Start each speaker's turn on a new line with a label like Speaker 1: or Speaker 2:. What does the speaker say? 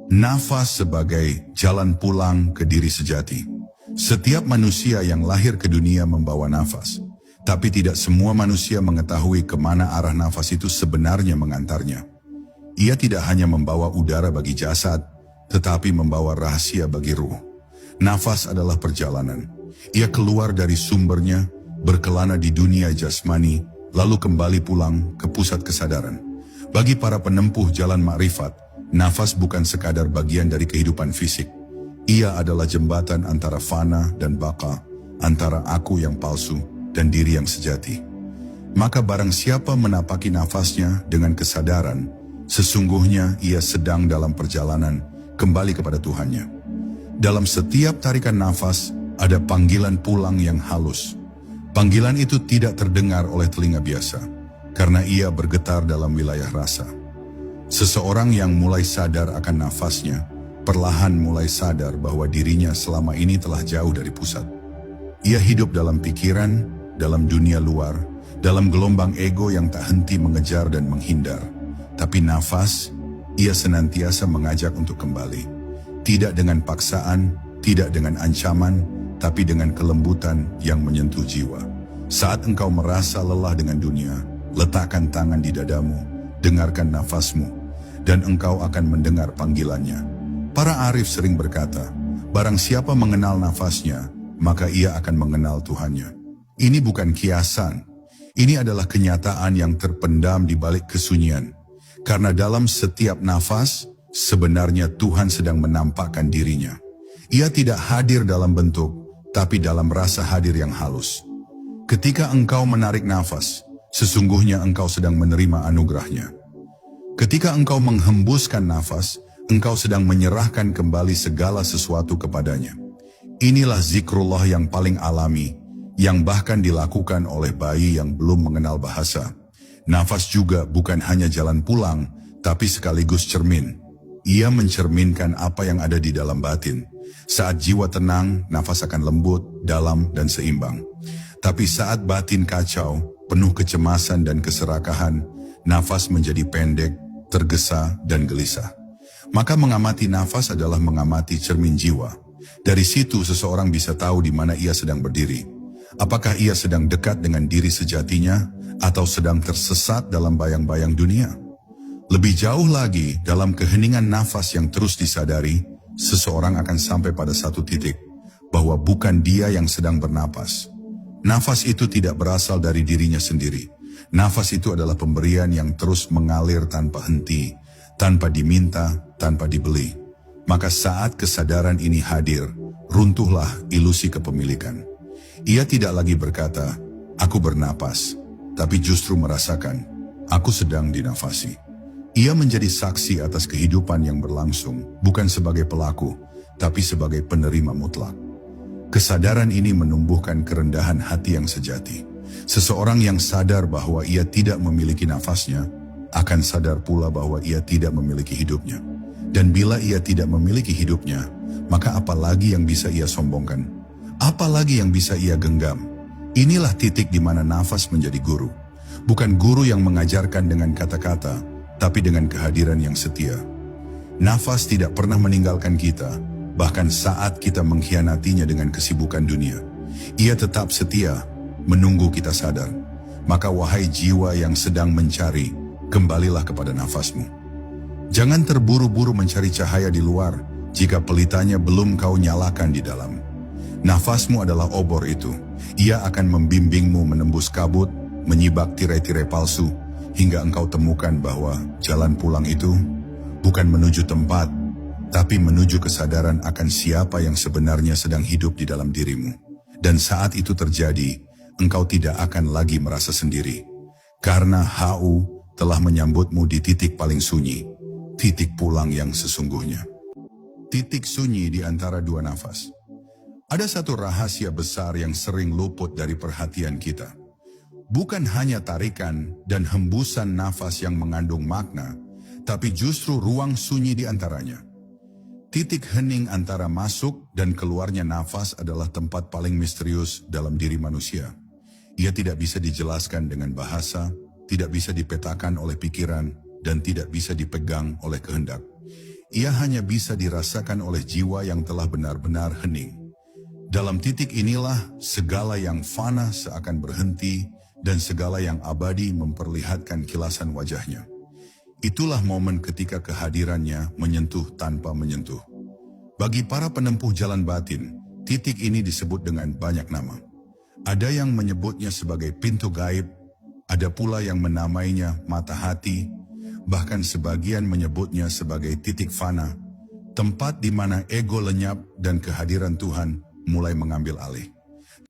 Speaker 1: Nafas sebagai jalan pulang ke diri sejati. Setiap manusia yang lahir ke dunia membawa nafas, tapi tidak semua manusia mengetahui kemana arah nafas itu sebenarnya mengantarnya. Ia tidak hanya membawa udara bagi jasad, tetapi membawa rahasia bagi ruh. Nafas adalah perjalanan. Ia keluar dari sumbernya, berkelana di dunia jasmani, lalu kembali pulang ke pusat kesadaran. Bagi para penempuh jalan makrifat, nafas bukan sekadar bagian dari kehidupan fisik. Ia adalah jembatan antara fana dan baka, antara aku yang palsu dan diri yang sejati. Maka barang siapa menapaki nafasnya dengan kesadaran, sesungguhnya ia sedang dalam perjalanan kembali kepada Tuhannya. Dalam setiap tarikan nafas, ada panggilan pulang yang halus. Panggilan itu tidak terdengar oleh telinga biasa, karena ia bergetar dalam wilayah rasa. Seseorang yang mulai sadar akan nafasnya, perlahan mulai sadar bahwa dirinya selama ini telah jauh dari pusat. Ia hidup dalam pikiran, dalam dunia luar, dalam gelombang ego yang tak henti mengejar dan menghindar. Tapi nafas, ia senantiasa mengajak untuk kembali. Tidak dengan paksaan, tidak dengan ancaman, tapi dengan kelembutan yang menyentuh jiwa. Saat engkau merasa lelah dengan dunia, letakkan tangan di dadamu, dengarkan nafasmu, dan engkau akan mendengar panggilannya. Para arif sering berkata, barang siapa mengenal nafasnya, maka ia akan mengenal Tuhannya. Ini bukan kiasan, ini adalah kenyataan yang terpendam di balik kesunyian. Karena dalam setiap nafas, sebenarnya Tuhan sedang menampakkan dirinya. Ia tidak hadir dalam bentuk, tapi dalam rasa hadir yang halus. Ketika engkau menarik nafas, sesungguhnya engkau sedang menerima anugerahnya. Ketika engkau menghembuskan nafas, engkau sedang menyerahkan kembali segala sesuatu kepadanya. Inilah zikrullah yang paling alami, yang bahkan dilakukan oleh bayi yang belum mengenal bahasa. Nafas juga bukan hanya jalan pulang, tapi sekaligus cermin. Ia mencerminkan apa yang ada di dalam batin. Saat jiwa tenang, nafas akan lembut, dalam, dan seimbang. Tapi saat batin kacau, penuh kecemasan dan keserakahan, nafas menjadi pendek, tergesa, dan gelisah. Maka mengamati nafas adalah mengamati cermin jiwa. Dari situ seseorang bisa tahu di mana ia sedang berdiri. Apakah ia sedang dekat dengan diri sejatinya atau sedang tersesat dalam bayang-bayang dunia? Lebih jauh lagi, dalam keheningan nafas yang terus disadari, seseorang akan sampai pada satu titik bahwa bukan dia yang sedang bernapas. Nafas itu tidak berasal dari dirinya sendiri. Nafas itu adalah pemberian yang terus mengalir tanpa henti, tanpa diminta, tanpa dibeli. Maka saat kesadaran ini hadir, runtuhlah ilusi kepemilikan. Ia tidak lagi berkata, aku bernapas, tapi justru merasakan, aku sedang dinafasi. Ia menjadi saksi atas kehidupan yang berlangsung, bukan sebagai pelaku, tapi sebagai penerima mutlak. Kesadaran ini menumbuhkan kerendahan hati yang sejati. Seseorang yang sadar bahwa ia tidak memiliki nafasnya, akan sadar pula bahwa ia tidak memiliki hidupnya. Dan bila ia tidak memiliki hidupnya, maka apa lagi yang bisa ia sombongkan? Apa lagi yang bisa ia genggam? Inilah titik di mana nafas menjadi guru. Bukan guru yang mengajarkan dengan kata-kata, tapi dengan kehadiran yang setia. Nafas tidak pernah meninggalkan kita, bahkan saat kita mengkhianatinya dengan kesibukan dunia. Ia tetap setia, menunggu kita sadar. Maka wahai jiwa yang sedang mencari, kembalilah kepada nafasmu. Jangan terburu-buru mencari cahaya di luar, jika pelitanya belum kau nyalakan di dalam. Nafasmu adalah obor itu. Ia akan membimbingmu menembus kabut, menyibak tirai-tirai palsu, hingga engkau temukan bahwa jalan pulang itu bukan menuju tempat, tapi menuju kesadaran akan siapa yang sebenarnya sedang hidup di dalam dirimu. Dan saat itu terjadi, engkau tidak akan lagi merasa sendiri. Karena HU telah menyambutmu di titik paling sunyi, titik pulang yang sesungguhnya. Titik sunyi di antara dua nafas. Ada satu rahasia besar yang sering luput dari perhatian kita. Bukan hanya tarikan dan hembusan nafas yang mengandung makna, tapi justru ruang sunyi di antaranya. Titik hening antara masuk dan keluarnya nafas adalah tempat paling misterius dalam diri manusia. Ia tidak bisa dijelaskan dengan bahasa, tidak bisa dipetakan oleh pikiran, dan tidak bisa dipegang oleh kehendak. Ia hanya bisa dirasakan oleh jiwa yang telah benar-benar hening. Dalam titik inilah segala yang fana seakan berhenti dan segala yang abadi memperlihatkan kilasan wajahnya. Itulah momen ketika kehadirannya menyentuh tanpa menyentuh. Bagi para penempuh jalan batin, titik ini disebut dengan banyak nama. Ada yang menyebutnya sebagai pintu gaib, ada pula yang menamainya mata hati, bahkan sebagian menyebutnya sebagai titik fana, tempat di mana ego lenyap dan kehadiran Tuhan mulai mengambil alih.